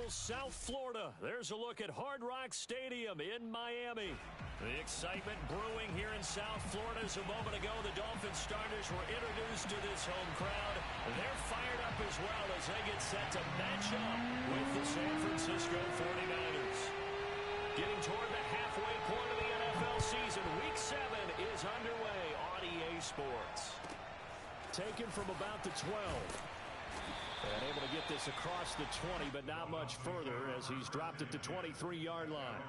beautiful South Florida. There's a look at Hard Rock Stadium in Miami. The excitement brewing here in South Florida. As a moment ago, the Dolphins starters were introduced to this home crowd. They're fired up as well as they get set to match up with the San Francisco 49ers. Getting toward the halfway point of the NFL season, Week 7 is underway on EA Sports. Taken from about the 12. And able to get this across the 20, but not much further as he's dropped at the 23-yard line.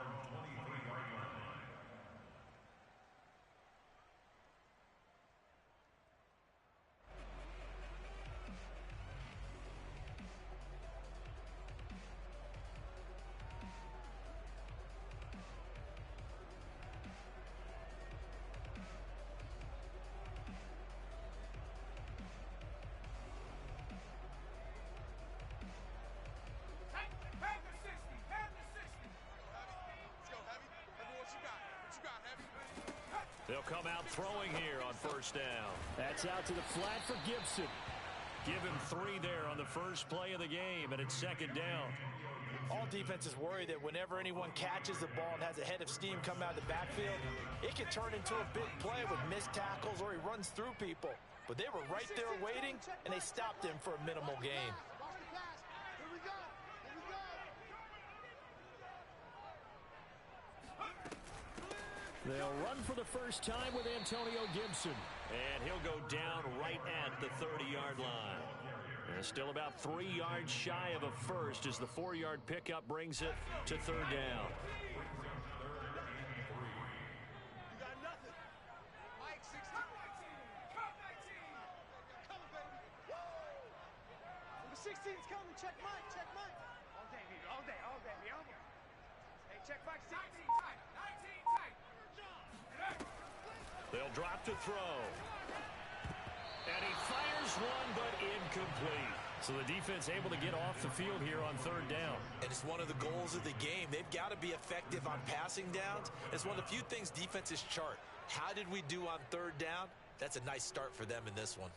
They'll come out throwing here on first down. That's out to the flat for Gibson. Give him 3 there on the first play of the game, and it's second down. All defenses worry that whenever anyone catches the ball and has a head of steam come out of the backfield, it can turn into a big play with missed tackles or he runs through people. But they were right there waiting, and they stopped him for a minimal gain. They'll run for the first time with Antonio Gibson. And he'll go down right at the 30-yard line. And still about 3 yards shy of a first as the 4-yard pickup brings it to third down. You got nothing. Mike, 16. Come 19. Coming, baby. Woo! Number 16's coming. Check Mike. Check Mike. All day, baby. All day. All day. All day. Hey, check Mike. 19 tight. 19 tight. They'll drop to throw. And he fires one, but incomplete. So the defense able to get off the field here on third down. And it's one of the goals of the game. They've got to be effective on passing downs. It's one of the few things defenses chart. How did we do on third down? That's a nice start for them in this one.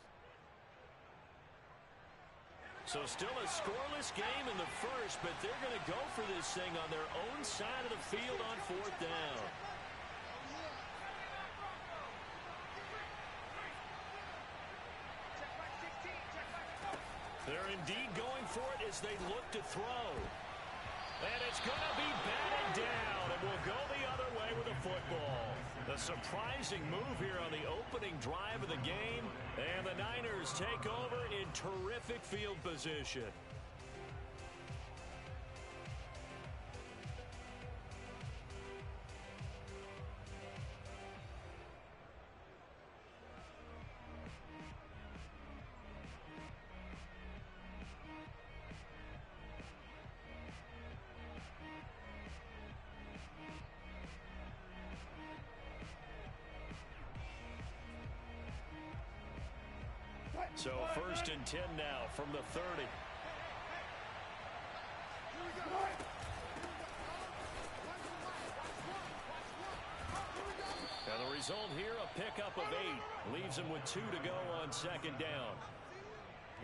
So still a scoreless game in the first, but they're going to go for this thing on their own side of the field on fourth down. They're indeed going for it as they look to throw. And it's going to be batted down, and will go the other way with the football. The surprising move here on the opening drive of the game, and the Niners take over in terrific field position. So first and 10 now from the 30. Now the result here, a pickup of 8. Leaves them with 2 to go on second down.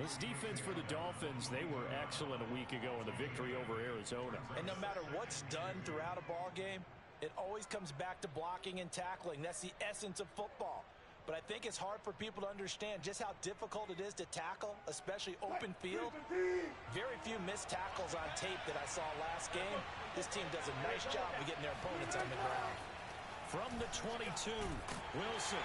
This defense for the Dolphins, they were excellent a week ago in the victory over Arizona. And no matter what's done throughout a ball game, it always comes back to blocking and tackling. That's the essence of football. But I think it's hard for people to understand just how difficult it is to tackle, especially open field. Very few missed tackles on tape that I saw last game. This team does a nice job of getting their opponents on the ground. From the 22, Wilson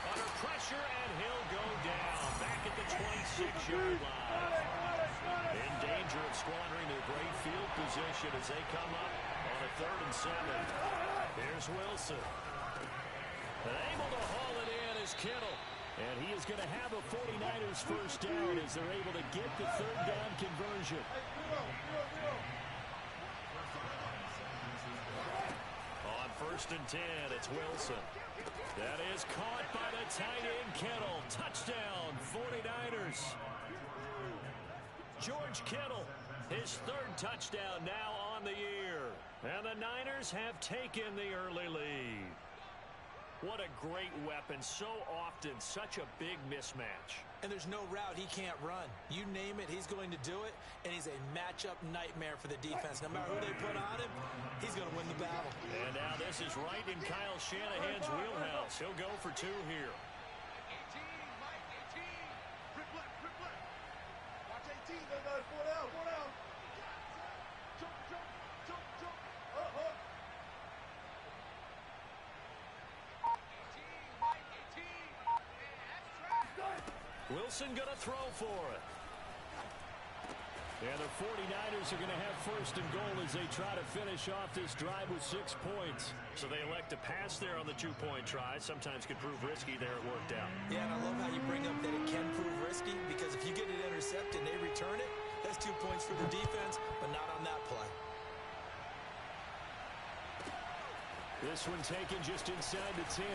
under pressure, and he'll go down back at the 26-yard line. In danger of squandering their great field position as they come up on a 3rd and 7. Here's Wilson. And able to haul it in is Kittle. And he is going to have a 49ers first down as they're able to get the third down conversion. On 1st and 10, it's Wilson. That is caught by the tight end Kittle. Touchdown, 49ers. George Kittle, his 3rd touchdown now on the year. And the Niners have taken the early lead. What a great weapon. So often, such a big mismatch. And there's no route he can't run. You name it, he's going to do it, and he's a matchup nightmare for the defense. No matter who they put on him, he's going to win the battle. And now this is right in Kyle Shanahan's wheelhouse. He'll go for 2 here. 18, Mike, 18. Rip left, rip left. Watch 18, no, 4 down, 4 down. Jump, jump, jump, jump. Up, up. 18, Mike, 18. And that's track. Wilson going to throw for it. And the 49ers are going to have first and goal as they try to finish off this drive with 6 points. So they elect to pass there on the 2-point try. Sometimes could prove risky. There it worked out. Yeah, and I love how you bring up that it can prove risky, because if you get it intercepted and they return it, that's 2 points for the defense, but not on that play. This one taken just inside the 10.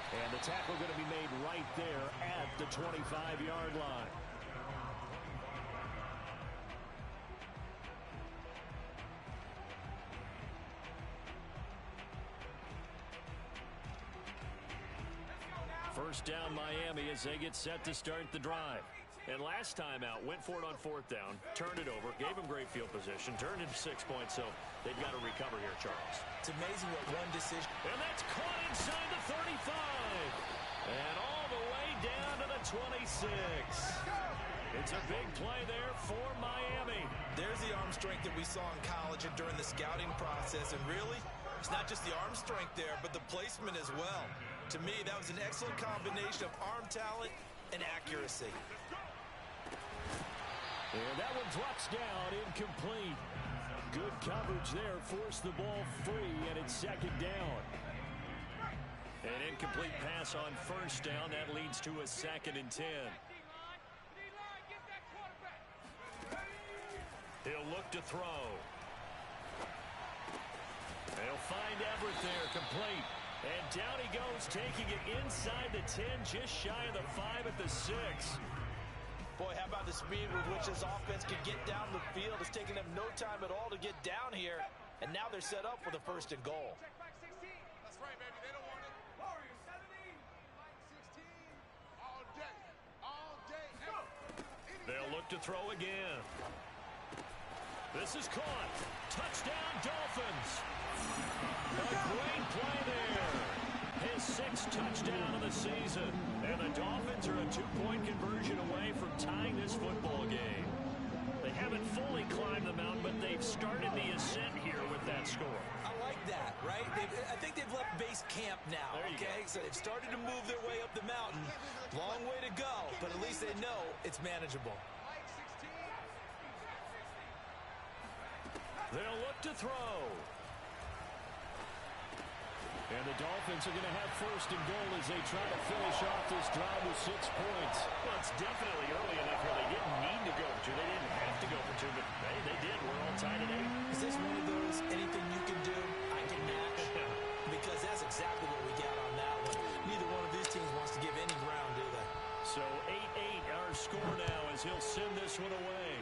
And the tackle going to be made right there at the 25-yard line. First down Miami as they get set to start the drive. And last time out, went for it on 4th down, turned it over, gave them great field position, turned into 6 points, so they've got to recover here, Charles. It's amazing what one decision. And that's caught inside the 35. And all the way down to the 26. It's a big play there for Miami. There's the arm strength that we saw in college and during the scouting process, and really, it's not just the arm strength there, but the placement as well. To me, that was an excellent combination of arm talent and accuracy. And that one drops down, incomplete. Good coverage there, forced the ball free, and it's 2nd down. An incomplete pass on 1st down. That leads to a 2nd and 10. He'll look to throw. They'll find Everett there, complete. And down he goes, taking it inside the 10, just shy of the 5 at the 6. Boy, how about the speed with which this offense can get down the field? It's taking them no time at all to get down here. And now they're set up for the 1st and goal. Check back 16. That's right, baby. They don't want it. Warriors 17. Mike 16. All day. All day. They'll look to throw again. This is caught. Touchdown, Dolphins. A great play there. His 6th touchdown of the season. And the Dolphins are a 2-point conversion away from tying this football game. They haven't fully climbed the mountain, but they've started the ascent here with that score. I like that, right? I think they've left base camp now, okay? So they've started to move their way up the mountain. Long way to go, but at least they know it's manageable. Mike 16. They'll look to throw. And the Dolphins are going to have first and goal as they try to finish off this drive with 6 points. Well, it's definitely early enough where they didn't need to go for 2. They didn't have to go for 2, but hey, they did. We're all tied at 8. Is this one of those anything you can do, I can match? Because that's exactly what we got on that one. Neither one of these teams wants to give any ground, do they? So 8-8 our score now as he'll send this one away.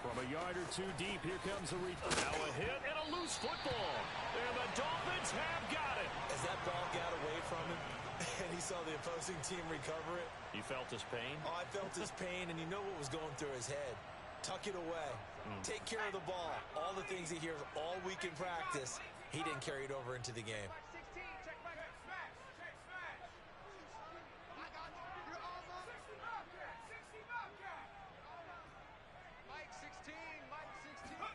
From a yard or 2 deep, here comes a now a hit and a loose football. And the Dolphins have got it. As that ball got away from him, and he saw the opposing team recover it. You felt his pain? Oh, I felt his pain, and you know what was going through his head. Tuck it away. Take care of the ball. All the things he hears all week in practice, he didn't carry it over into the game. 16. Check back. Smash. Check smash. I got you. You're all up. 60 Bobcat. 60 Bobcat. Mike 16. Mike 16.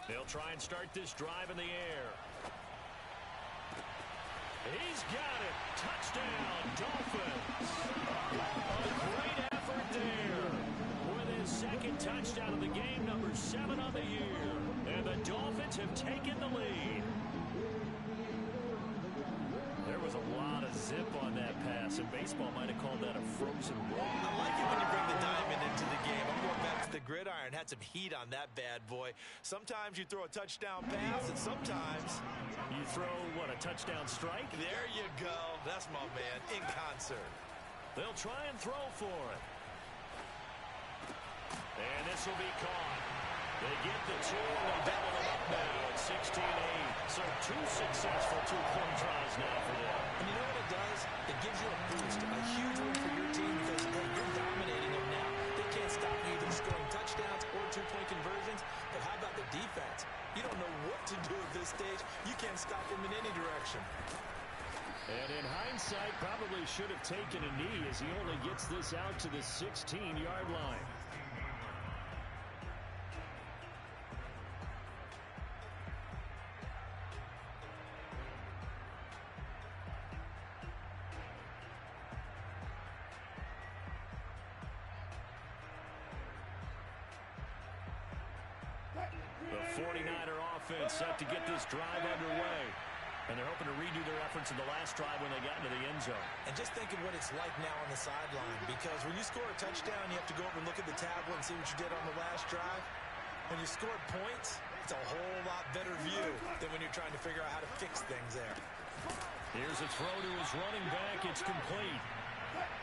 They'll try and start this drive in the air. He's got it. Touchdown, Dolphins. A great effort there. With his 2nd touchdown of the game, number 7 on the year. And the Dolphins have taken the lead. There was a lot of zip on that pass, and baseball might have called that a frozen roll. I like it when you bring the diamond into the game. I'm going back to the gridiron. Had some heat on that bad boy. Sometimes you throw a touchdown pass, and sometimes you throw, what, a touchdown strike? There you go. That's my man, in concert. They'll try and throw for it. And this will be caught. They get the two, and they double them up now at 16-8. So two successful two-point tries now for them. And you know what it does? It gives you a boost, a huge win for your team because hey, you're dominating them now. They can't stop you either scoring touchdowns or two-point conversions. But how about the defense? You don't know what to do at this stage. You can't stop them in any direction. And in hindsight, probably should have taken a knee as he only gets this out to the 16-yard line. The 49er offense set to get this drive underway. And they're hoping to redo their efforts in the last drive when they got into the end zone. And just think of what it's like now on the sideline, because when you score a touchdown, you have to go over and look at the tablet and see what you did on the last drive. When you score points, it's a whole lot better view than when you're trying to figure out how to fix things there. Here's a throw to his running back. It's complete.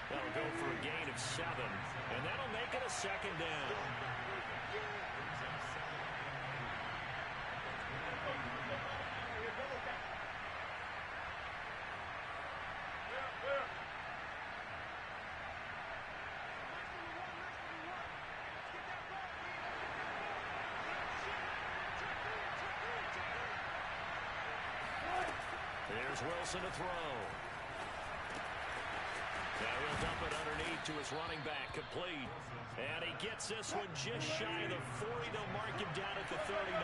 That'll go for a gain of 7, and that'll make it a second down. Here's Wilson to throw. Now he'll dump it underneath to his running back, complete. And he gets this one just shy of the 40. They'll mark him down at the 39.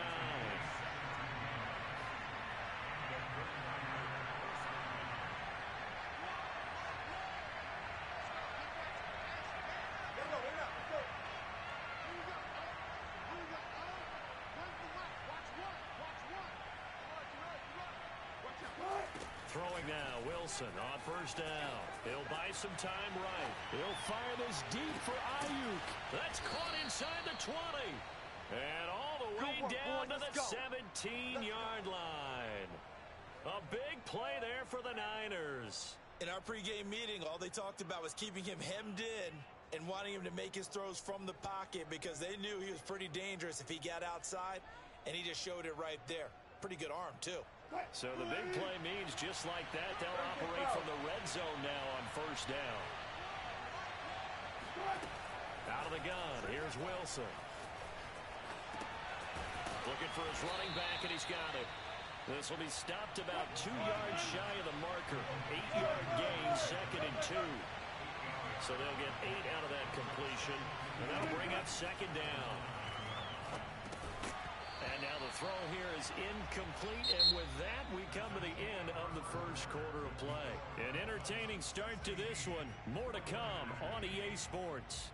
Throwing now, Wilson on first down. He'll buy some time right. He'll fire this deep for Ayuk. That's caught inside the 20. And all the way down to the 17-yard line. A big play there for the Niners. In our pregame meeting, all they talked about was keeping him hemmed in and wanting him to make his throws from the pocket because they knew he was pretty dangerous if he got outside, and he just showed it right there. Pretty good arm, too. So the big play means just like that, they'll operate from the red zone now on first down. Out of the gun, here's Wilson. Looking for his running back, and he's got it. This will be stopped about 2 yards shy of the marker. 8-yard gain, 2nd and 2. So they'll get 8 out of that completion, and that'll bring up second down. And now the throw here is incomplete, and with that, we come to the end of the first quarter of play. An entertaining start to this one. More to come on EA Sports.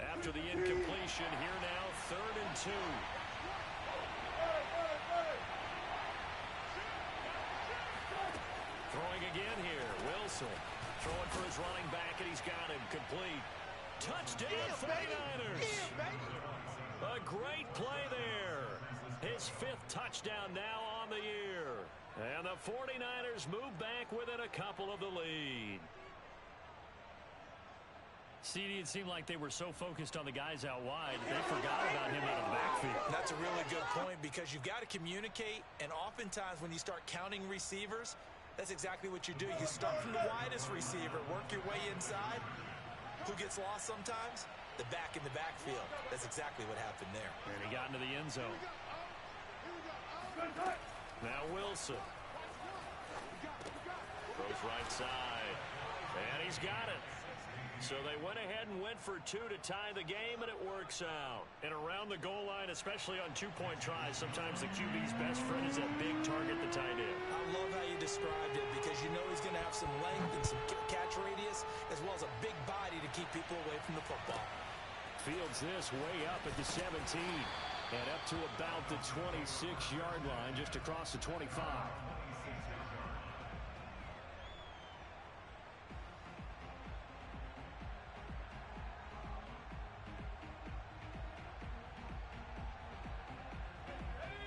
After the incompletion, here now, 3rd and 2. Throwing again here, Wilson. Throwing for his running back, and he's got him complete. Touchdown, 49ers. A great play there. His 5th touchdown now on the year. And the 49ers move back within a couple of the lead. CD, it seemed like they were so focused on the guys out wide, they forgot about him out of the backfield. That's a really good point because you've got to communicate, and oftentimes when you start counting receivers, that's exactly what you do. You start from the widest receiver, work your way inside. Who gets lost sometimes? The back in the backfield. That's exactly what happened there. And he got into the end zone. Now Wilson. Throws right side. And he's got it. So they went ahead and went for 2 to tie the game, and it works out. And around the goal line, especially on 2-point tries, sometimes the QB's best friend is that big target, the tight end. I love how you described it because you know he's going to have some length and some catch radius as well as a big body to keep people away from the football. Fields this way up at the 17 and up to about the 26-yard line, just across the 25.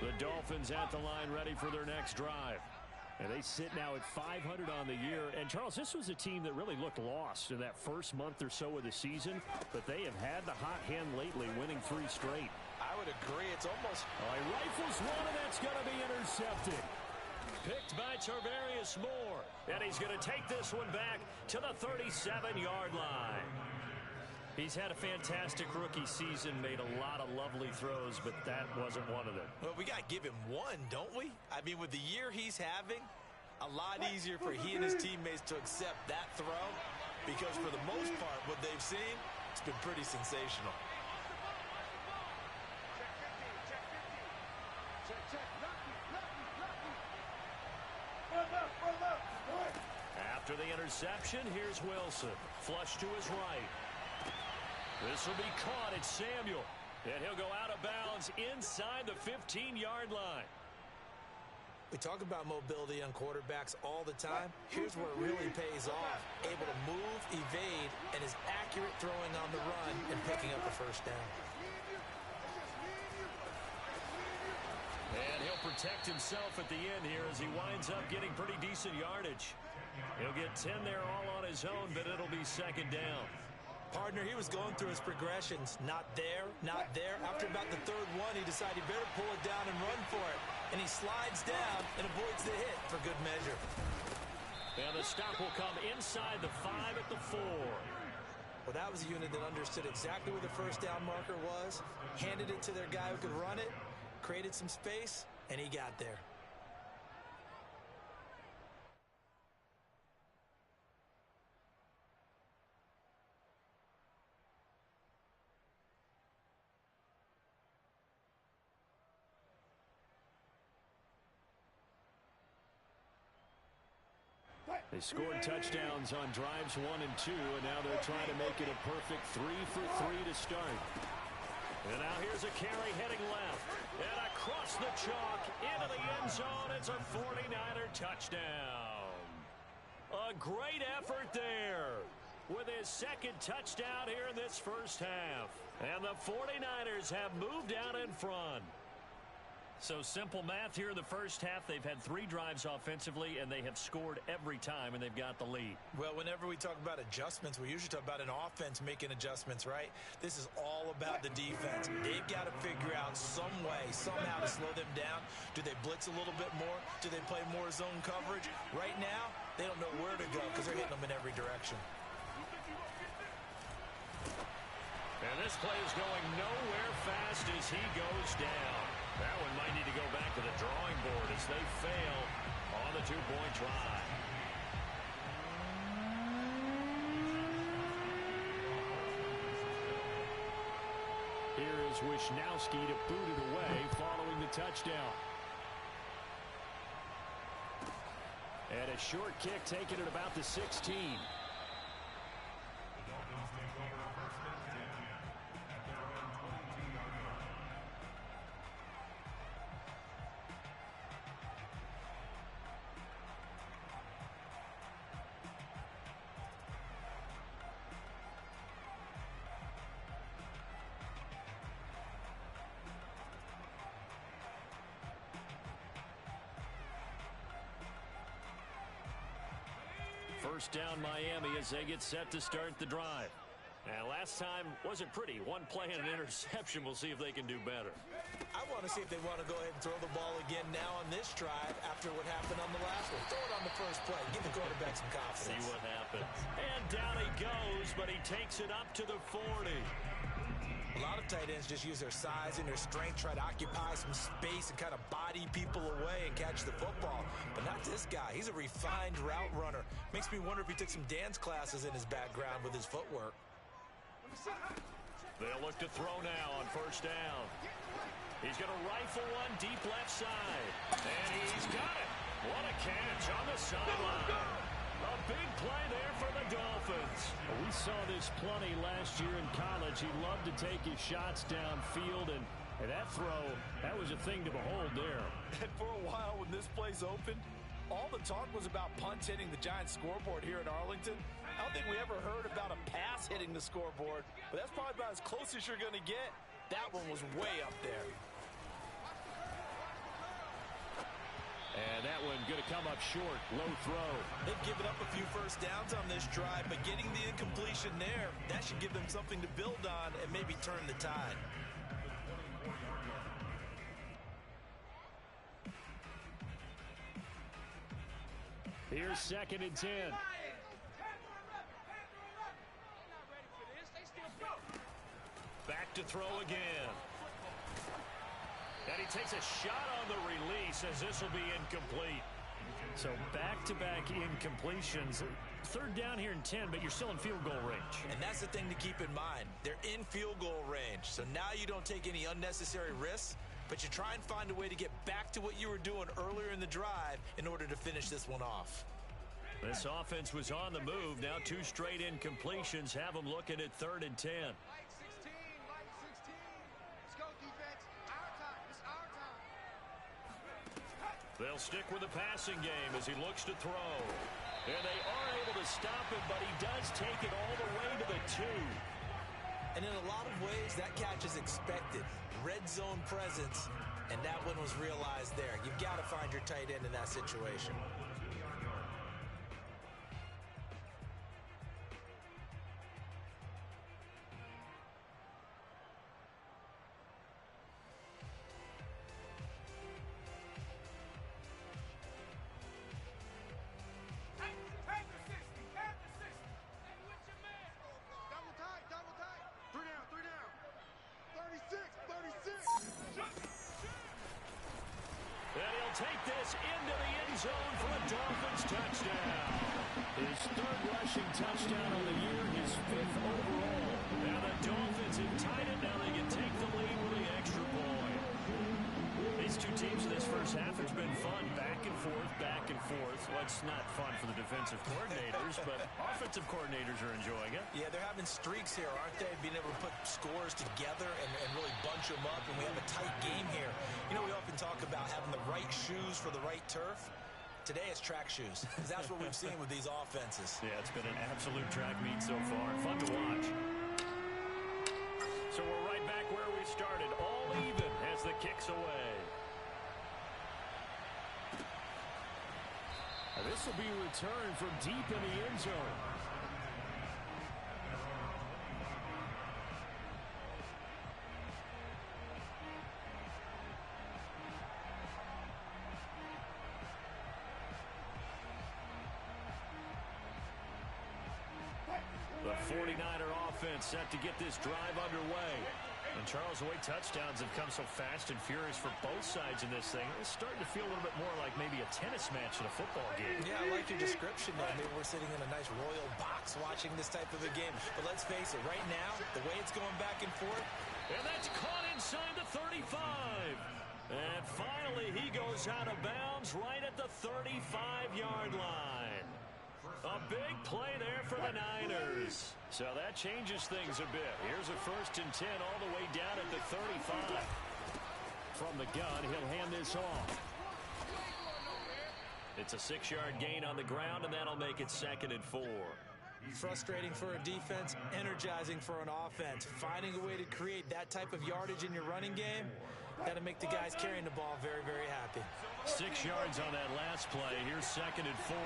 The Dolphins at the line ready for their next drive. And they sit now at 500 on the year. And, Charles, this was a team that really looked lost in that first month or so of the season, but they have had the hot hand lately, winning 3 straight. I would agree. It's almost... He rifles one, and that's going to be intercepted. Picked by Tarvarius Moore. And he's going to take this one back to the 37-yard line. He's had a fantastic rookie season, made a lot of lovely throws, but that wasn't one of them. Well, we got to give him one, don't we? I mean, with the year he's having, a lot easier for he and his teammates to accept that throw, because for the most part, what they've seen, it's been pretty sensational. After the interception, here's Wilson. Flush to his right. This will be caught at Samuel. And he'll go out of bounds inside the 15-yard line. We talk about mobility on quarterbacks all the time. Here's where it really pays off. Able to move, evade, and is accurate throwing on the run and picking up a first down. And he'll protect himself at the end here as he winds up getting pretty decent yardage. He'll get 10 there all on his own, but it'll be second down. Partner, he was going through his progressions. Not there, not there. After about the third one, he decided he better pull it down and run for it. And he slides down and avoids the hit for good measure. And the stop will come inside the 5 at the 4. Well, that was a unit that understood exactly where the first down marker was, handed it to their guy who could run it, created some space, and he got there. They scored touchdowns on drives 1 and 2, and now they're trying to make it a perfect 3 for 3 to start. And now here's a carry heading left. And across the chalk into the end zone. It's a 49er touchdown. A great effort there with his second touchdown here in this first half. And the 49ers have moved out in front. So simple math here in the first half. They've had 3 drives offensively, and they have scored every time, and they've got the lead. Well, whenever we talk about adjustments, we usually talk about an offense making adjustments, right? This is all about the defense. They've got to figure out some way, somehow to slow them down. Do they blitz a little bit more? Do they play more zone coverage? Right now, they don't know where to go because they're hitting them in every direction. And this play is going nowhere fast as he goes down. That one might need to go back to the drawing board as they fail on the 2-point try. Here is Wisnowski to boot it away following the touchdown. And a short kick taken at about the 16. First down Miami as they get set to start the drive. And last time wasn't pretty. One play and an interception. We'll see if they can do better. I want to see if they want to go ahead and throw the ball again now on this drive after what happened on the last one. Throw it on the first play. Give the quarterback some confidence. See what happens. And down he goes, but he takes it up to the 40. A lot of tight ends just use their size and their strength, try to occupy some space and kind of body people away and catch the football. But not this guy. He's a refined route runner. Makes me wonder if he took some dance classes in his background with his footwork. They'll look to throw now on first down. He's going to rifle one deep left side. And he's got it. What a catch on the sideline. A big play there for the Dolphins. We saw this plenty last year in college. He loved to take his shots downfield, and that throw, that was a thing to behold there. And for a while when this place opened, all the talk was about punts hitting the Giants scoreboard here in Arlington. I don't think we ever heard about a pass hitting the scoreboard, but that's probably about as close as you're going to get. That one was way up there. And that one going to come come up short. Low throw. They've given up a few first downs on this drive, but getting the incompletion there, that should give them something to build on and maybe turn the tide. Here's 2nd and 10. Back to throw again. And he takes a shot on the release as this will be incomplete. So back-to-back incompletions. 3rd down here in 10, but you're still in field goal range. And that's the thing to keep in mind. They're in field goal range. So now you don't take any unnecessary risks, but you try and find a way to get back to what you were doing earlier in the drive in order to finish this one off. This offense was on the move. Now 2 straight incompletions have them looking at 3rd and 10. Light 16, light 16. Let's go, defense. Our time. It's our time. They'll stick with the passing game as he looks to throw. And they are able to stop him, but he does take it all the way to the 2. And in a lot of ways, that catch is expected. Red zone presence, and that one was realized there. You've got to find your tight end in that situation. Take this into the end zone for a Dolphins touchdown. His 3rd rushing touchdown on the year, his 5th overall. Now the Dolphins have tied it. Now they can take the lead with the extra point. These two teams in this first half, it's been fun. Back and forth, back and forth. Well, it's not fun for the defensive coordinators, but offensive coordinators are enjoying it. Yeah, they're having streaks here, aren't they? Being able to put scores together and really bunch them up, and we have a tight game here. You know, we often talk about having the right shoes for the right turf. Today it's track shoes, because that's what we've seen with these offenses. Yeah, it's been an absolute track meet so far. Fun to watch. So we're right back where we started. All even as the kick's away. This will be a return from deep in the end zone. The 49er offense set to get this drive underway. And Charles, the way touchdowns have come so fast and furious for both sides in this thing, it's starting to feel a little bit more like maybe a tennis match in a football game. Yeah, I like your description there. Maybe we're sitting in a nice royal box watching this type of a game. But let's face it, right now, the way it's going back and forth. And that's caught inside the 35. And finally, he goes out of bounds right at the 35-yard line. A big play there for the Niners. So that changes things a bit. Here's a 1st and 10 all the way down at the 35. From the gun, he'll hand this off. It's a 6-yard gain on the ground, and that'll make it 2nd and 4. Frustrating for a defense, energizing for an offense. Finding a way to create that type of yardage in your running game, that'll make the guys carrying the ball very, very happy. 6 yards on that last play. Here's 2nd and 4.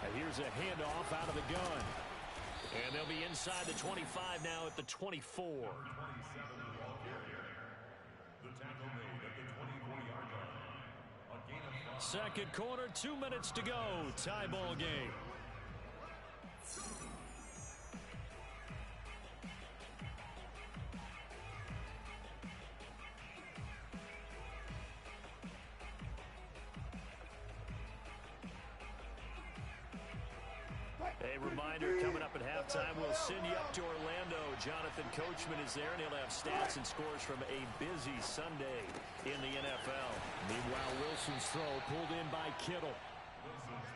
And here's a handoff out of the gun. And they'll be inside the 25 now at the 24. Second quarter, 2 minutes to go. Tie ball game. A reminder, coming up at halftime, we'll send you up to Orlando. Jonathan Coachman is there, and he'll have stats and scores from a busy Sunday in the NFL. Meanwhile, Wilson's throw pulled in by Kittle.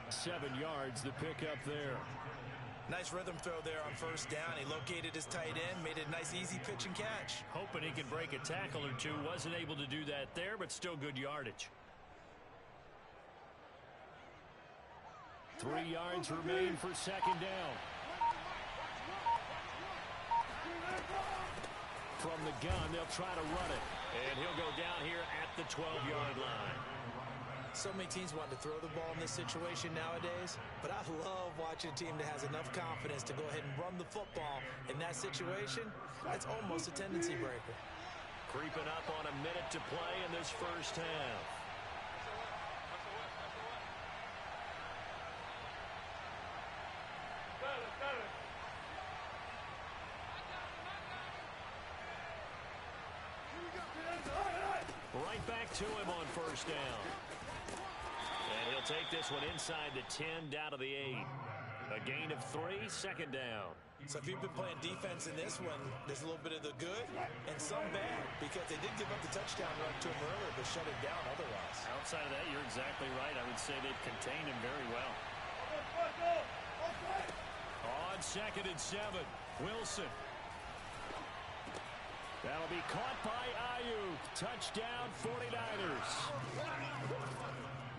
7 yards, the pickup there. Nice rhythm throw there on 1st down. He located his tight end, made it a nice, easy pitch and catch. Hoping he could break a tackle or two. Wasn't able to do that there, but still good yardage. 3 yards remain for 2nd down. From the gun. They'll try to run it. And he'll go down here at the 12-yard line. So many teams want to throw the ball in this situation nowadays, but I love watching a team that has enough confidence to go ahead and run the football. In that situation, that's almost a tendency breaker. Creeping up on a minute to play in this first half. Right back to him on first down. And he'll take this one inside the 10 down to the 8. A gain of 3, second down. So if you've been playing defense in this one, there's a little bit of the good and some bad, because they did give up the touchdown run to him earlier, but shut it down otherwise. Outside of that, you're exactly right. I would say they've contained him very well. On 2nd and 7, Wilson. That'll be caught by Ayuk. Touchdown, 49ers.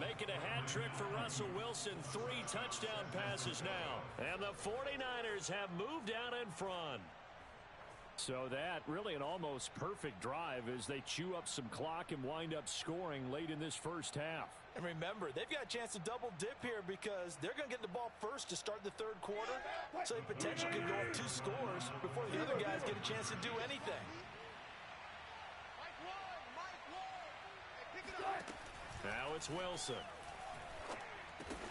Making a hat trick for Russell Wilson. 3 touchdown passes now. And the 49ers have moved out in front. So that really an almost perfect drive as they chew up some clock and wind up scoring late in this first half. And remember, they've got a chance to double dip here because they're going to get the ball first to start the third quarter. So they potentially could go up 2 scores before the other guys get a chance to do anything. Now it's Wilson.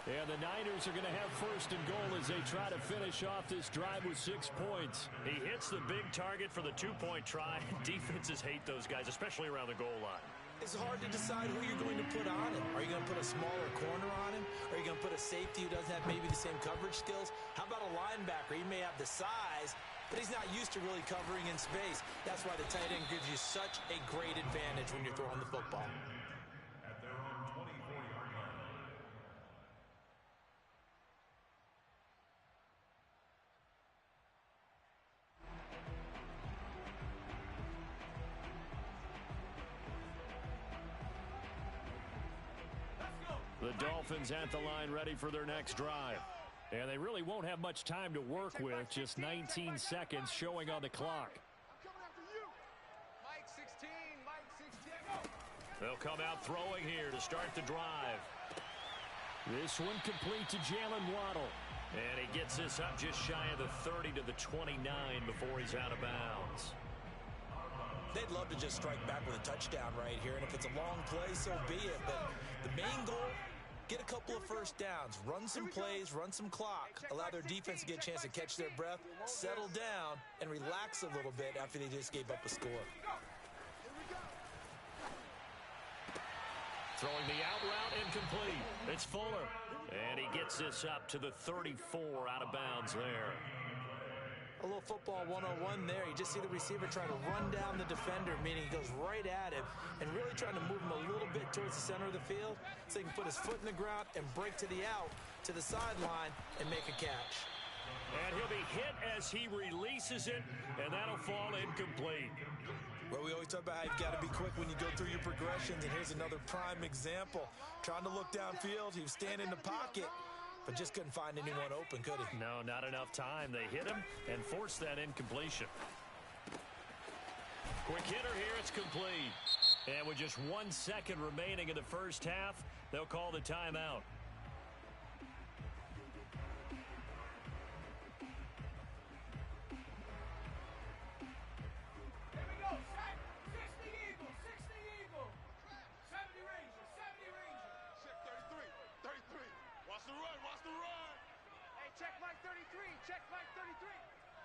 And the Niners are going to have first and goal as they try to finish off this drive with 6 points. He hits the big target for the 2-point try. Defenses hate those guys, especially around the goal line. It's hard to decide who you're going to put on him. Are you going to put a smaller corner on him? Are you going to put a safety who doesn't have maybe the same coverage skills? How about a linebacker? He may have the size, but he's not used to really covering in space. That's why the tight end gives you such a great advantage when you're throwing the football. The Dolphins at the line ready for their next drive. And they really won't have much time to work with. Just 19 seconds showing on the clock. Mike 16, Mike 16. They'll come out throwing here to start the drive. This one complete to Jalen Waddle. And he gets this up just shy of the 30 to the 29 before he's out of bounds. They'd love to just strike back with a touchdown right here, and if it's a long play, so be it. But the main goal, get a couple of first downs, run some plays, run some clock, allow their defense to get a chance to catch their breath, settle down, and relax a little bit after they just gave up a score. Throwing the out route incomplete. It's Fuller. And he gets this up to the 34 out of bounds there. A little football 101 there. You just see the receiver trying to run down the defender, meaning he goes right at him and really trying to move him a little bit towards the center of the field so he can put his foot in the ground and break to the out, to the sideline, and make a catch. And he'll be hit as he releases it, and that'll fall incomplete. Well, we always talk about how you've got to be quick when you go through your progressions, and here's another prime example. Trying to look downfield, he was standing in the pocket, but just couldn't find anyone open, could he? No, not enough time. They hit him and forced that incompletion. Quick hitter here, it's complete. And with just 1 second remaining in the first half, they'll call the timeout. Here we go, set. 60 Eagle, 60 Eagle. 70 Ranger, 70 Ranger. Check 33, 33. Watch the run, watch the run. Hey, check Mike 33, check Mike 33.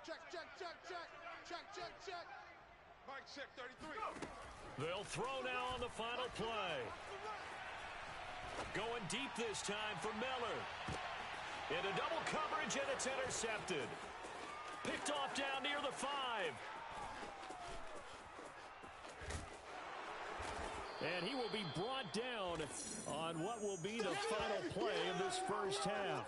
Check, check, check, check. Check, check, check. Mike, check 33. They'll throw now on the final play. Going deep this time for Miller. Into double coverage, and it's intercepted. Picked off down near the 5. And he will be brought down on what will be the final play of this first half.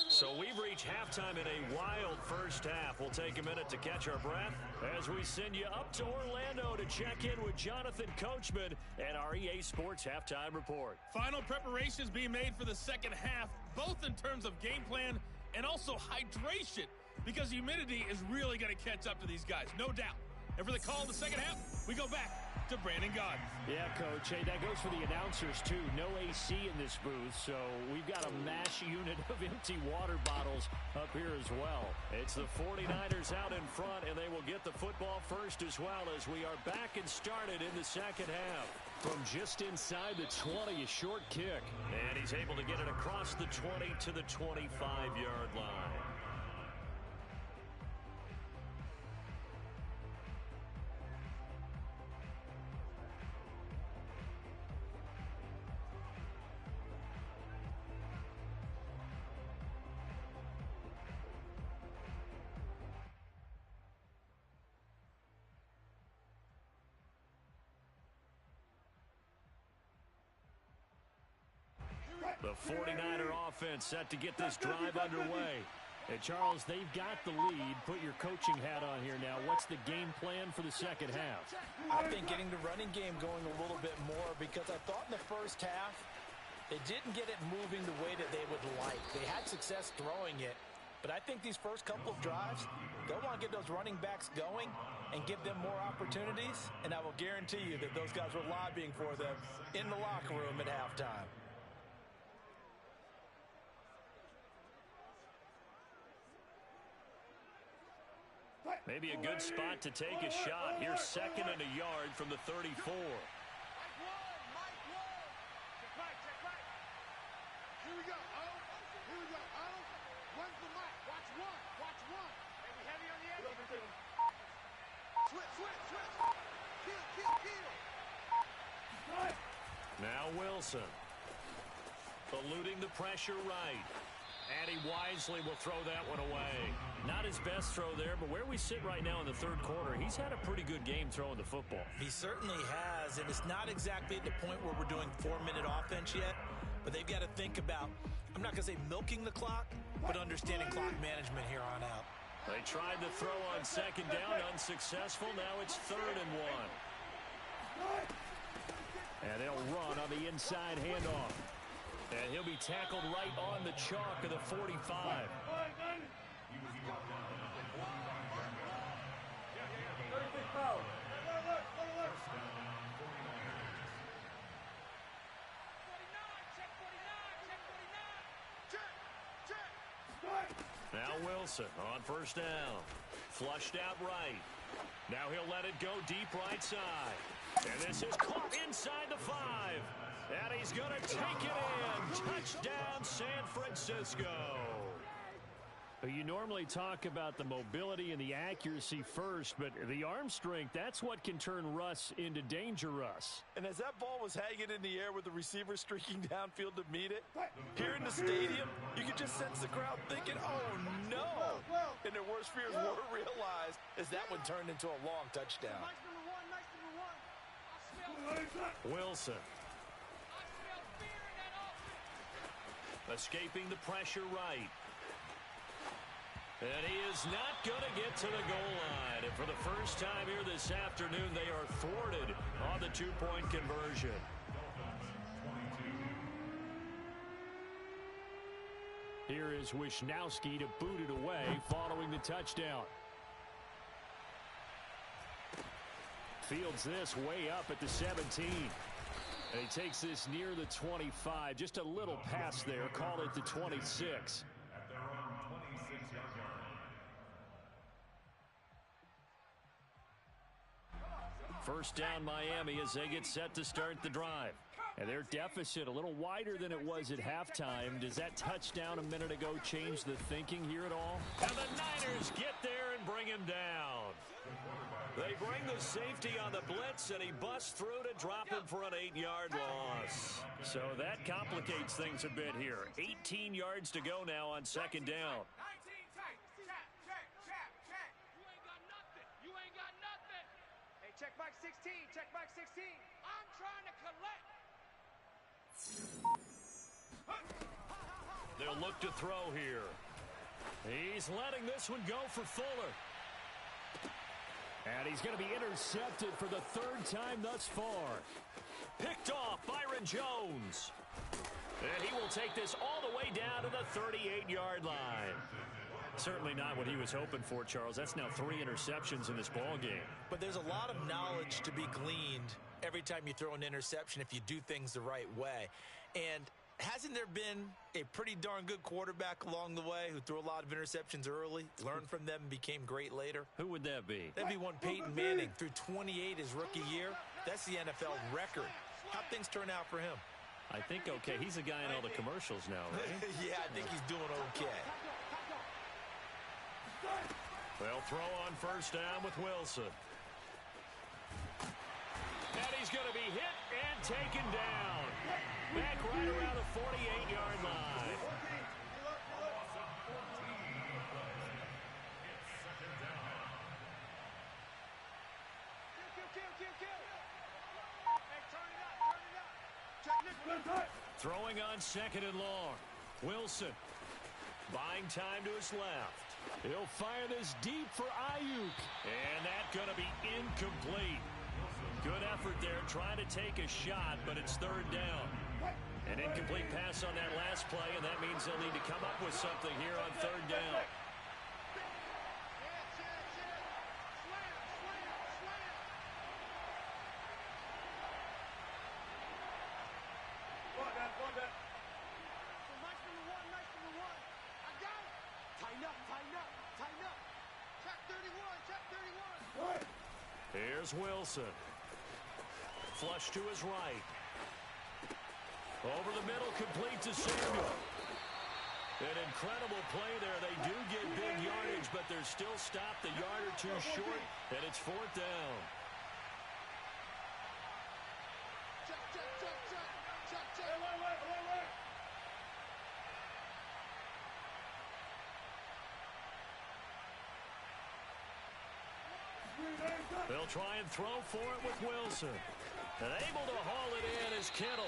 So we've reached halftime in a wild first half. We'll take a minute to catch our breath as we send you up to Orlando to check in with Jonathan Coachman and our EA Sports Halftime Report. Final preparations being made for the second half, both in terms of game plan and also hydration. because the humidity is really going to catch up to these guys, no doubt. And for the call in the second half, we go back to Brandon Gaudin. Yeah, Coach. Hey, that goes for the announcers, too. No AC in this booth, so we've got a mash unit of empty water bottles up here as well. It's the 49ers out in front, and they will get the football first as well as we are back and started in the second half. From just inside the 20, a short kick. And he's able to get it across the 20 to the 25-yard line. The 49er offense set to get this drive underway. And Charles, they've got the lead. Put your coaching hat on here now. What's the game plan for the second half? I think getting the running game going a little bit more, because I thought in the first half they didn't get it moving the way that they would like. They had success throwing it, but I think these first couple of drives, they'll want to get those running backs going and give them more opportunities, and I will guarantee you that those guys were lobbying for them in the locker room at halftime. Maybe a good spot to take a shot. Here's second and a yard from the 34. Mike one. Check right. Here we go. One's the Mike. Watch one. Maybe heavy on the edge. Switch. Kill. Now Wilson. Eluding the pressure right. And he wisely will throw that one away. Not his best throw there, but where we sit right now in the third quarter, he's had a pretty good game throwing the football. He certainly has, and it's not exactly at the point where we're doing 4-minute offense yet, but they've got to think about, I'm not going to say milking the clock, but understanding clock management here on out. They tried to throw on second down, unsuccessful. Now it's 3rd and 1. And they'll run on the inside handoff. And he'll be tackled right on the chalk of the 45. Now Wilson on first down. Flushed out right. Now he'll let it go deep right side. And this is caught inside the 5. And he's going to take it in. Touchdown, San Francisco. You normally talk about the mobility and the accuracy first, but the arm strength, that's what can turn Russ into danger Russ. And as that ball was hanging in the air with the receiver streaking downfield to meet it, here in the stadium, you could just sense the crowd thinking, oh, no. And their worst fears were realized as that one turned into a long touchdown. Nice number one. Wilson. Escaping the pressure right. And he is not going to get to the goal line. And for the first time here this afternoon, they are thwarted on the 2-point conversion. Here is Wisnowski to boot it away following the touchdown. Fields this way up at the 17. And he takes this near the 25. Just a little pass there. Call it the 26. First down Miami as they get set to start the drive. And their deficit a little wider than it was at halftime. Does that touchdown a minute ago change the thinking here at all? And the Niners get there and bring him down. They bring the safety on the blitz, and he busts through to drop him for an 8-yard loss. So that complicates things a bit here. 18 yards to go now on second down. 19 tight. Check. You ain't got nothing. Hey, check Mike 16. I'm trying to collect. They'll look to throw here. He's letting this one go for Fuller. And he's going to be intercepted for the 3rd time thus far. Picked off Byron Jones. And he will take this all the way down to the 38-yard line. Certainly not what he was hoping for, Charles. That's now 3 interceptions in this ball game. But there's a lot of knowledge to be gleaned every time you throw an interception if you do things the right way. And hasn't there been a pretty darn good quarterback along the way who threw a lot of interceptions early, learned from them, and became great later? Who would that be? That'd be one Peyton Manning. Threw 28 his rookie year. That's the NFL record. How'd things turn out for him? I think okay. He's a guy in all the commercials now, right? Yeah, I think he's doing okay. They'll throw on first down with Wilson. And he's going to be hit and taken down. Back right around the 48-yard line. Throwing on second and long. Wilson buying time to his left. He'll fire this deep for Ayuk. And that's going to be incomplete. Good effort there trying to take a shot, but it's third down. An incomplete pass on that last play, and that means they'll need to come up with something here on third down. Here's Wilson. Flush to his right. Over the middle, complete to Samuel. An incredible play there. They do get big yardage, but they're still stopped a yard or two short, and it's fourth down. They'll try and throw for it with Wilson. And able to haul it in is Kittle.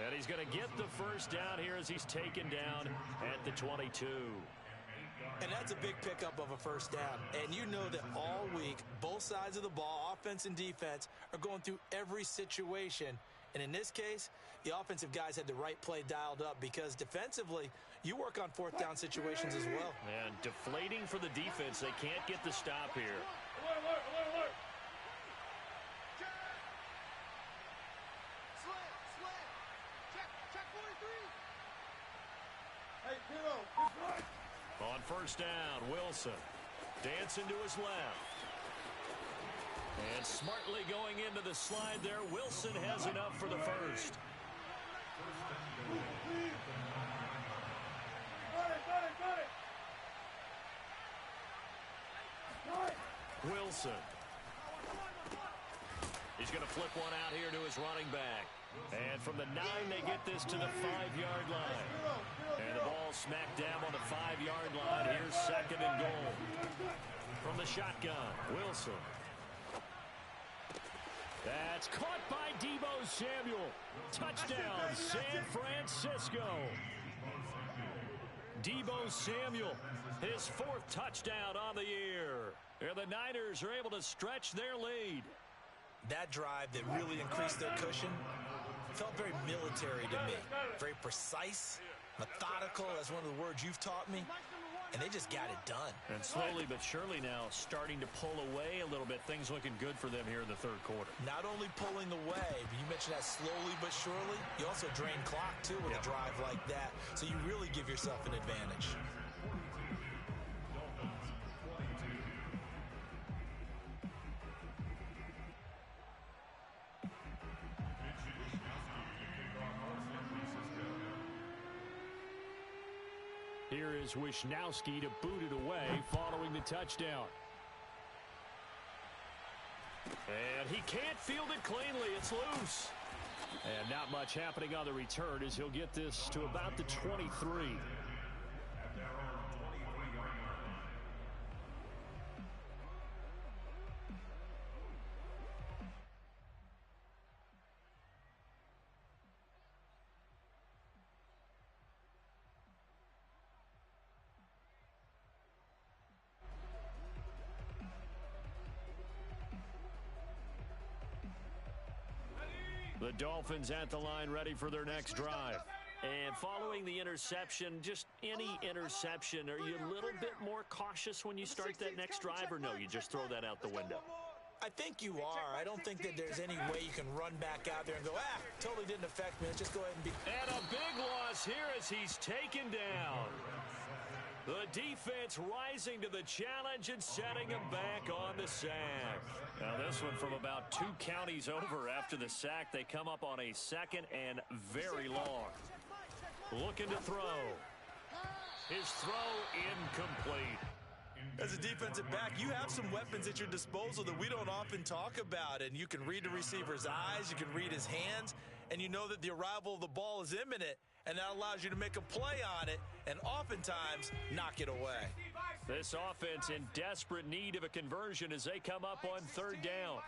And he's going to get the first down here as he's taken down at the 22. And that's a big pickup of a first down. And you know that all week, both sides of the ball, offense and defense, are going through every situation. And in this case, the offensive guys had the right play dialed up because defensively, you work on fourth down situations as well. And deflating for the defense. They can't get the stop here. On first down, Wilson dancing to his left. And smartly going into the slide there, Wilson has enough for the first. Wilson. He's going to flip one out here to his running back. And from the 9, they get this to the 5-yard line. And the ball smacked down on the 5-yard line. Here's second and goal. From the shotgun, Wilson. That's caught by Deebo Samuel. Touchdown, San Francisco. Deebo Samuel, his 4th touchdown on the year. And the Niners are able to stretch their lead. That drive that really increased their cushion felt very military to me. Very precise, methodical. That's one of the words you've taught me. And they just got it done. And slowly but surely now starting to pull away a little bit. Things looking good for them here in the third quarter. Not only pulling away, but you mentioned that slowly but surely. You also drain clock, too, with a drive like that. So you really give yourself an advantage. Here is Wisnowski to boot it away following the touchdown. And he can't field it cleanly. It's loose. And not much happening on the return as he'll get this to about the 23. The Dolphins at the line ready for their next drive. And following the interception, just any interception, are you a little bit more cautious when you start that next drive, or no, you just throw that out the window? I think you are. I don't think that there's any way you can run back out there and go, totally didn't affect me. Let's just go ahead and be. And a big loss here as he's taken down. The defense rising to the challenge and setting him back on the sack. Now this one from about 2 counties over after the sack. They come up on a 2nd and very long. Looking to throw. His throw incomplete. As a defensive back, you have some weapons at your disposal that we don't often talk about. And you can read the receiver's eyes, you can read his hands, and you know that the arrival of the ball is imminent. And that allows you to make a play on it and oftentimes knock it away. This offense in desperate need of a conversion as they come up on 3rd down.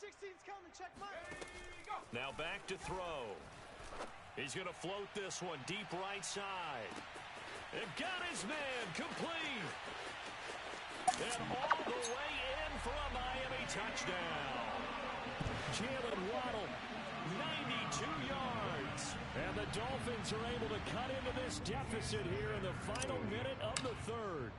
16's coming, check mine. Now back to throw. He's going to float this one deep right side. And got his man complete. And all the way in for a Miami touchdown. Jalen Waddle, 92 yards. And the Dolphins are able to cut into this deficit here in the final minute of the 3rd.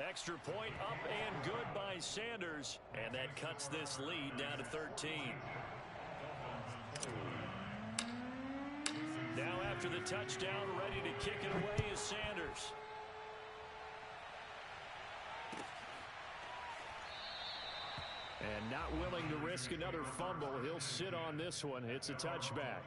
Extra point up and good by Sanders. And that cuts this lead down to 13. Now after the touchdown, ready to kick it away is Sanders. And not willing to risk another fumble. He'll sit on this one. It's a touchback.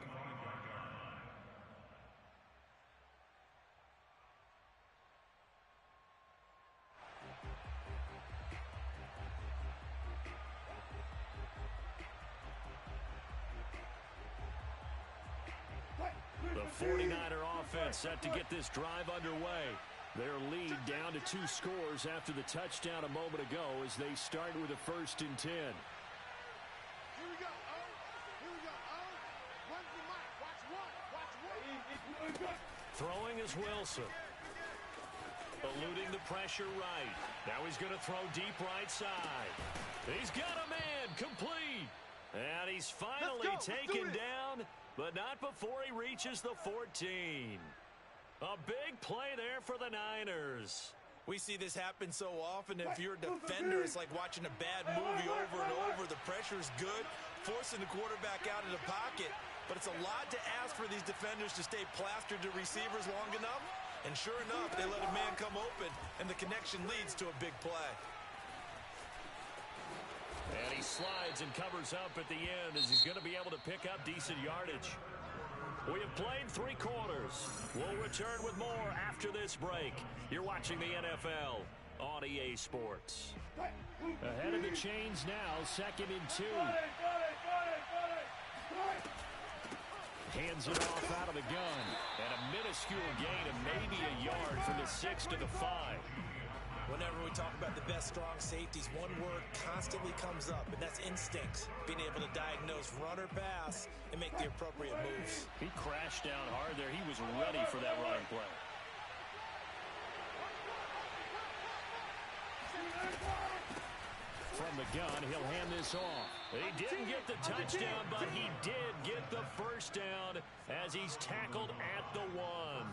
The 49er offense set to get this drive underway. Their lead down to 2 scores after the touchdown a moment ago as they start with a 1st and 10. Here we go. Here we go. Run for Mike. Watch one. Throwing is Wilson. Eluding the pressure right. Now he's going to throw deep right side. He's got a man complete. And he's finally taken down, but not before he reaches the 14. A big play there for the Niners. We see this happen so often. If you're a defender, it's like watching a bad movie over and over. The pressure's good, forcing the quarterback out of the pocket. But it's a lot to ask for these defenders to stay plastered to receivers long enough. And sure enough, they let a man come open, and the connection leads to a big play. And he slides and covers up at the end as he's going to be able to pick up decent yardage. We have played 3 quarters. We'll return with more after this break. You're watching the NFL on EA Sports. Ahead of the chains now, 2nd and 2. Hands it off out of the gun. And a minuscule gain of maybe a yard from the 6 to the 5. Whenever we talk about the best strong safeties, one word constantly comes up, and that's instincts. Being able to diagnose run or pass and make the appropriate moves. He crashed down hard there. He was ready for that running play. From the gun, he'll hand this off. He didn't get the touchdown, but he did get the 1st down as he's tackled at the 1.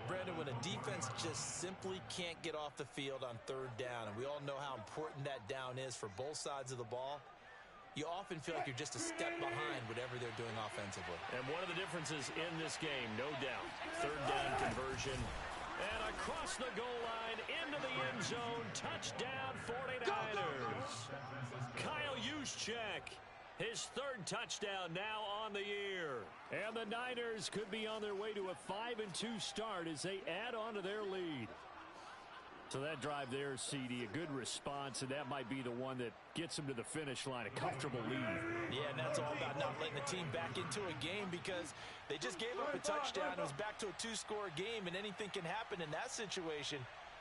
Brandon, when a defense just simply can't get off the field on 3rd down, and we all know how important that down is for both sides of the ball, you often feel like you're just a step behind whatever they're doing offensively. And one of the differences in this game, no doubt, 3rd down conversion. And across the goal line, into the end zone, touchdown 49ers. Kyle Juszczyk. His 3rd touchdown now on the year. And the Niners could be on their way to a 5-2 start as they add on to their lead. So that drive there, CD, a good response, and that might be the one that gets them to the finish line, a comfortable lead. Yeah, and that's all about not letting the team back into a game because they just gave up a touchdown. It was back to a 2-score game, and anything can happen in that situation.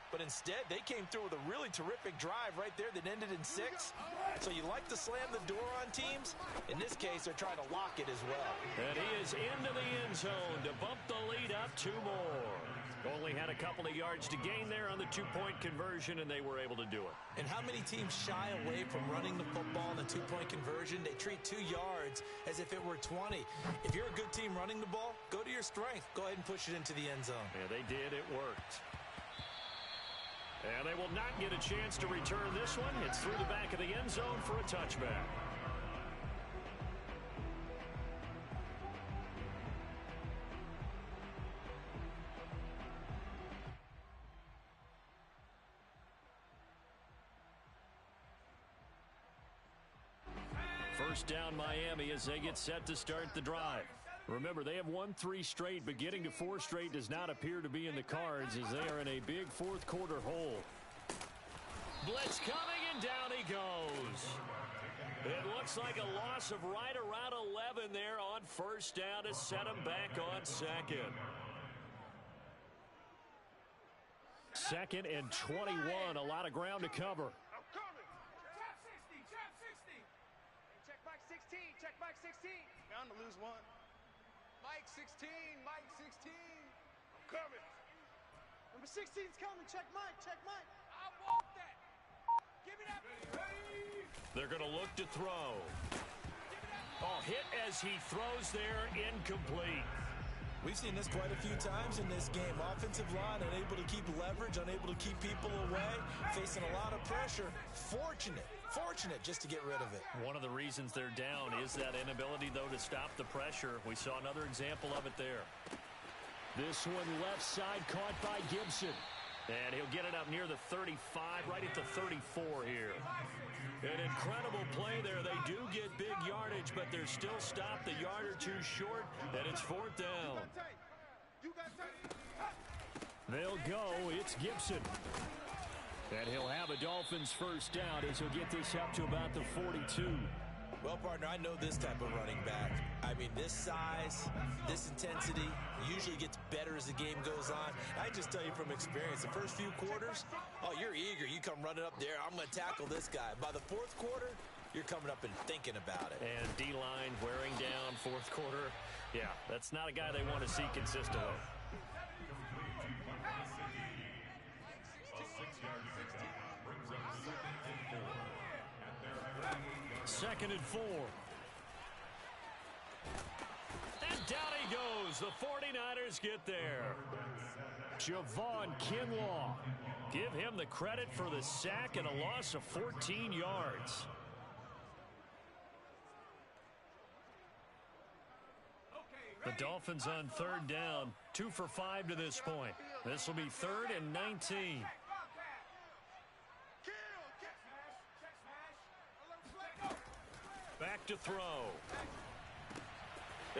But instead, they came through with a really terrific drive right there that ended in 6. So you like to slam the door on teams? In this case, they're trying to lock it as well. And he is into the end zone to bump the lead up 2 more. Only had a couple of yards to gain there on the two-point conversion, and they were able to do it. And how many teams shy away from running the football in the two-point conversion? They treat 2 yards as if it were 20. If you're a good team running the ball, go to your strength. Go ahead and push it into the end zone. Yeah, they did. It worked. And they will not get a chance to return this one. It's through the back of the end zone for a touchback. First down Miami as they get set to start the drive. Remember, they have won 3 straight, but getting to 4 straight does not appear to be in the cards as they are in a big fourth quarter hole. Blitz coming, and down he goes. It looks like a loss of right around 11 there on first down to set him back on second. Second and 21, a lot of ground to cover. Check Mike 16. Bound to lose one. Mike 16. Mike 16. I'm coming. Number 16's coming. Check Mike. I want that. Give me that. They're going to look to throw. Oh, hit as he throws there, incomplete. We've seen this quite a few times in this game. Offensive line unable to keep leverage, unable to keep people away, facing a lot of pressure. Fortunate just to get rid of it. One of the reasons they're down is that inability, though, to stop the pressure. We saw another example of it there. This one left side caught by Gibson. And he'll get it up near the 35, right at the 34 here. An incredible play there. They do get big yardage, but they're still stopped a yard or two short, and it's fourth down. They'll go. It's Gibson. And he'll have a Dolphins first down as he'll get this up to about the 42. Well, partner, I know this type of running back. I mean, this size, this intensity usually gets better as the game goes on. I just tell you from experience, the first few quarters, oh, you're eager. You come running up there. I'm going to tackle this guy. By the fourth quarter, you're coming up and thinking about it. And D-line wearing down fourth quarter. Yeah, that's not a guy they want to see consistently. Second and 4. And down he goes. The 49ers get there. Javon Kinlaw. Give him the credit for the sack and a loss of 14 yards. The Dolphins on third down. 2 for 5 to this point. This will be third and 19. Back to throw.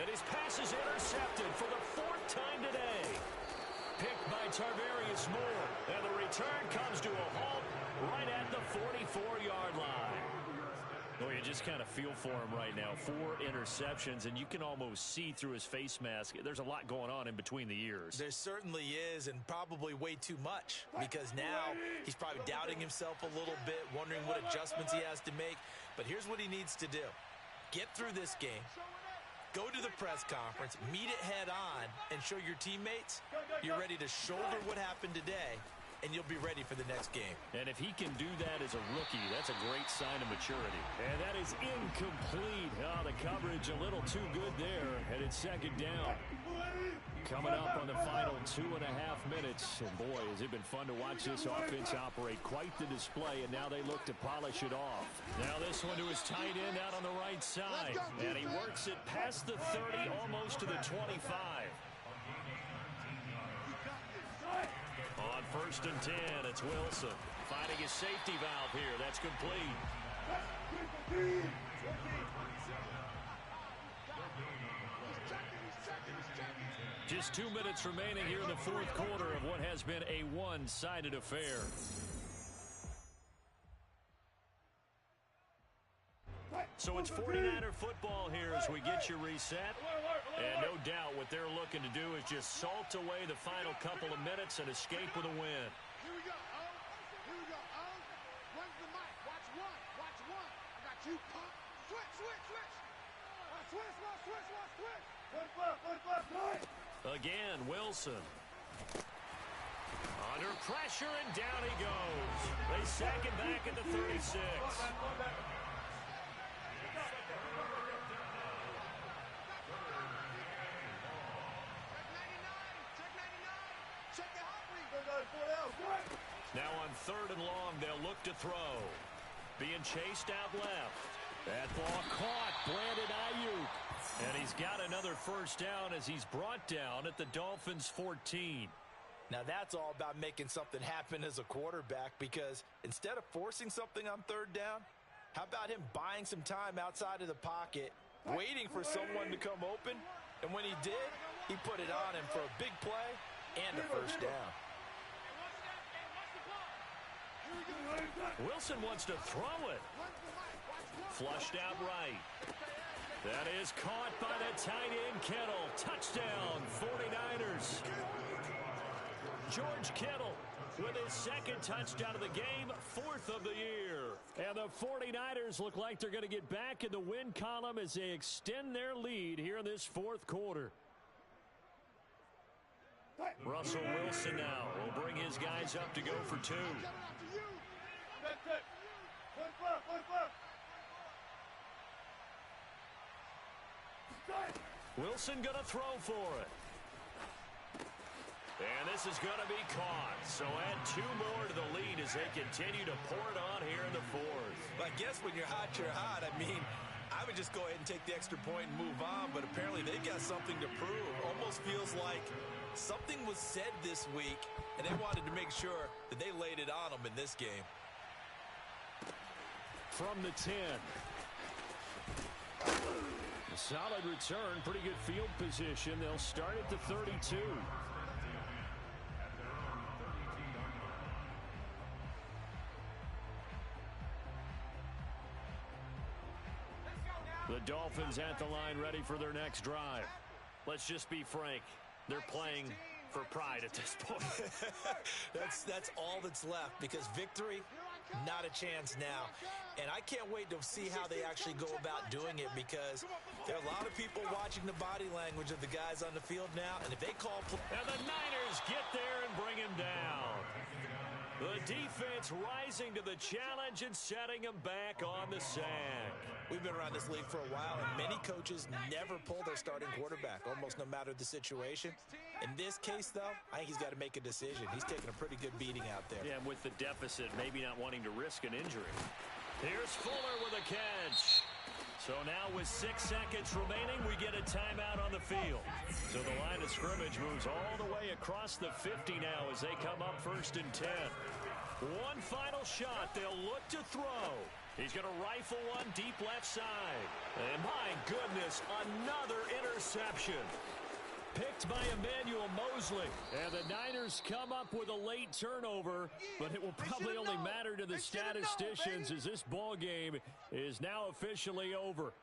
And his pass is intercepted for the 4th time today. Picked by Tarvarius Moore. And the return comes to a halt right at the 44-yard line. Well, you just kind of feel for him right now. 4 interceptions, and you can almost see through his face mask. There's a lot going on in between the ears. There certainly is, and probably way too much, because now he's probably doubting himself a little bit, wondering what adjustments he has to make. But here's what he needs to do. Get through this game. Go to the press conference, meet it head on, and show your teammates you're ready to shoulder what happened today, and you'll be ready for the next game. And if he can do that as a rookie, that's a great sign of maturity. And that is incomplete. Oh, the coverage a little too good there, and it's second down. Coming up on the final 2.5 minutes. And boy, has it been fun to watch this offense operate. Quite the display, and now they look to polish it off. Now this one to his tight end out on the right side. And he works it past the 30, almost to the 25. On first and 10, it's Wilson. Finding his safety valve here. That's complete. Just 2 minutes remaining here in the fourth quarter of what has been a one-sided affair. So it's 49er football here as we get you reset. And no doubt what they're looking to do is just salt away the final couple of minutes and escape with a win. Here we go, O. Here we go, O. Where's the mic? Watch one. Watch one. I got you, pump. Switch. Switch. Again, Wilson. Under pressure, and down he goes. They sack him back at the 36. Now on 3rd and long, they'll look to throw. Being chased out left. That ball caught. Brandon Ayuk. And he's got another first down as he's brought down at the Dolphins' 14. Now that's all about making something happen as a quarterback, because instead of forcing something on 3rd down, how about him buying some time outside of the pocket, waiting for someone to come open, and when he did, he put it on him for a big play and a first down. Wilson wants to throw it. Flushed out right. That is caught by the tight end Kittle. Touchdown, 49ers. George Kittle with his 2nd touchdown of the game, 4th of the year. And the 49ers look like they're going to get back in the win column as they extend their lead here in this 4th quarter. Russell Wilson now will bring his guys up to go for 2. Wilson going to throw for it. And this is going to be caught. So add 2 more to the lead as they continue to pour it on here in the 4th. I guess when you're hot, you're hot. I mean, I would just go ahead and take the extra point and move on, but apparently they've got something to prove. Almost feels like something was said this week, and they wanted to make sure that they laid it on them in this game. From the 10. A solid return, pretty good field position. They'll start at the 32. The Dolphins at the line ready for their next drive. Let's just be frank. They're playing for pride at this point. That's all that's left, because victory, not a chance now. And I can't wait to see how they actually go about doing it, because there are a lot of people watching the body language of the guys on the field now, and if they call... And the Niners get there and bring him down. The defense rising to the challenge and setting him back on the sack. We've been around this league for a while, and many coaches never pull their starting quarterback, almost no matter the situation. In this case, though, I think he's got to make a decision. He's taking a pretty good beating out there. Yeah, and with the deficit, maybe not wanting to risk an injury. Here's Fuller with a catch. So now with 6 seconds remaining, we get a timeout on the field. So the line of scrimmage moves all the way across the 50 now as they come up 1st and 10. One final shot. They'll look to throw. He's going to rifle one deep left side. And my goodness, another interception. Picked by Emmanuel Mosley. And the Niners come up with a late turnover, but it will probably only matter to the statisticians as this ball game is now officially over.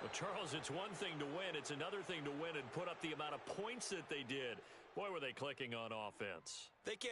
Well, Charles, it's one thing to win. It's another thing to win and put up the amount of points that they did. Boy, were they clicking on offense. They can't